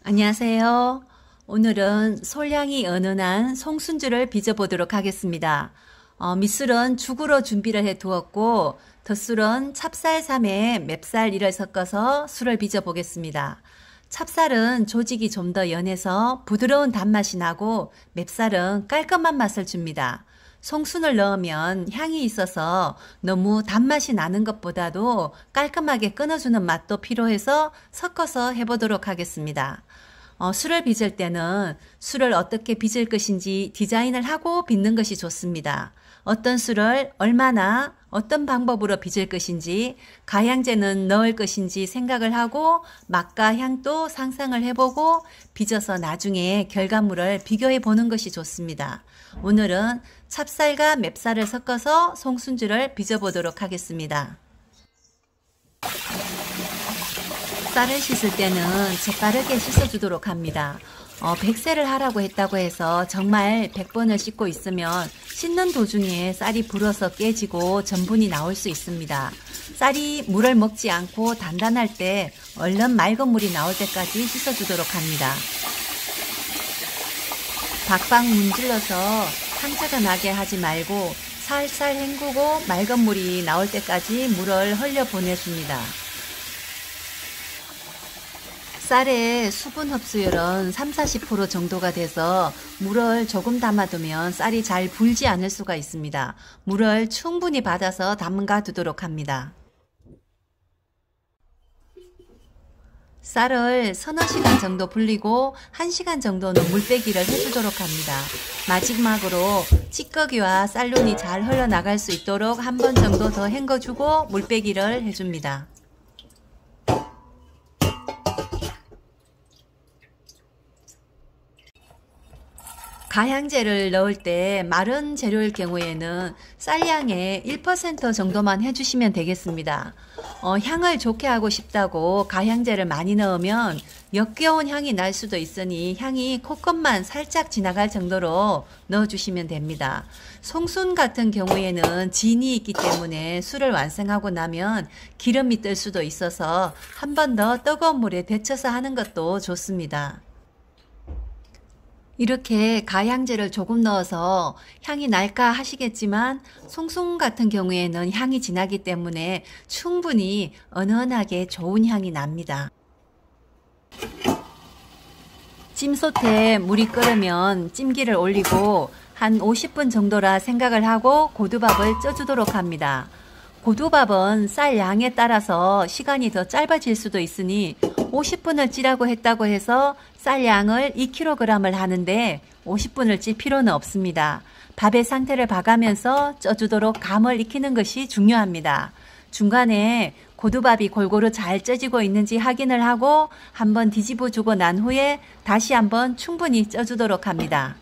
안녕하세요. 오늘은 솔향이 은은한 송순주를 빚어보도록 하겠습니다. 밑술은 죽으로 준비를 해 두었고 덧술은 찹쌀3에 맵쌀 1을 섞어서 술을 빚어보겠습니다. 찹쌀은 조직이 좀 더 연해서 부드러운 단맛이 나고 맵쌀은 깔끔한 맛을 줍니다. 송순을 넣으면 향이 있어서 너무 단맛이 나는 것보다도 깔끔하게 끊어주는 맛도 필요해서 섞어서 해보도록 하겠습니다. 술을 빚을 때는 술을 어떻게 빚을 것인지 디자인을 하고 빚는 것이 좋습니다. 어떤 술을 얼마나 어떤 방법으로 빚을 것인지 가양제는 넣을 것인지 생각을 하고 맛과 향도 상상을 해보고 빚어서 나중에 결과물을 비교해 보는 것이 좋습니다. 오늘은 찹쌀과 맵쌀을 섞어서 송순주를 빚어보도록 하겠습니다. 쌀을 씻을 때는 재빠르게 씻어주도록 합니다. 100세를 하라고 했다고 해서 정말 100번을 씻고 있으면 씻는 도중에 쌀이 불어서 깨지고 전분이 나올 수 있습니다. 쌀이 물을 먹지 않고 단단할 때 얼른 맑은 물이 나올 때까지 씻어주도록 합니다. 박박 문질러서 상처가 나게 하지 말고 살살 헹구고 맑은 물이 나올 때까지 물을 흘려 보내줍니다. 쌀의 수분 흡수율은 30-40% 정도가 돼서 물을 조금 담아두면 쌀이 잘 불지 않을 수가 있습니다. 물을 충분히 받아서 담가 두도록 합니다. 쌀을 서너 시간 정도 불리고 1시간 정도는 물빼기를 해주도록 합니다. 마지막으로 찌꺼기와 쌀눈이 잘 흘러나갈 수 있도록 한 번 정도 더 헹궈주고 물빼기를 해줍니다. 가향제를 넣을 때 마른 재료일 경우에는 쌀향의 1% 정도만 해주시면 되겠습니다. 향을 좋게 하고 싶다고 가향제를 많이 넣으면 역겨운 향이 날 수도 있으니 향이 콧끝만 살짝 지나갈 정도로 넣어주시면 됩니다. 송순 같은 경우에는 진이 있기 때문에 술을 완성하고 나면 기름이 뜰 수도 있어서 한 번 더 뜨거운 물에 데쳐서 하는 것도 좋습니다. 이렇게 가향제를 조금 넣어서 향이 날까 하시겠지만 송순 같은 경우에는 향이 진하기 때문에 충분히 은은하게 좋은 향이 납니다. 찜솥에 물이 끓으면 찜기를 올리고 한 50분 정도라 생각을 하고 고두밥을 쪄주도록 합니다. 고두밥은 쌀 양에 따라서 시간이 더 짧아질 수도 있으니 50분을 찌라고 했다고 해서 쌀 양을 2kg을 하는데 50분을 찔 필요는 없습니다. 밥의 상태를 봐가면서 쪄주도록 감을 익히는 것이 중요합니다. 중간에 고두밥이 골고루 잘 쪄지고 있는지 확인을 하고 한번 뒤집어 주고 난 후에 다시 한번 충분히 쪄주도록 합니다.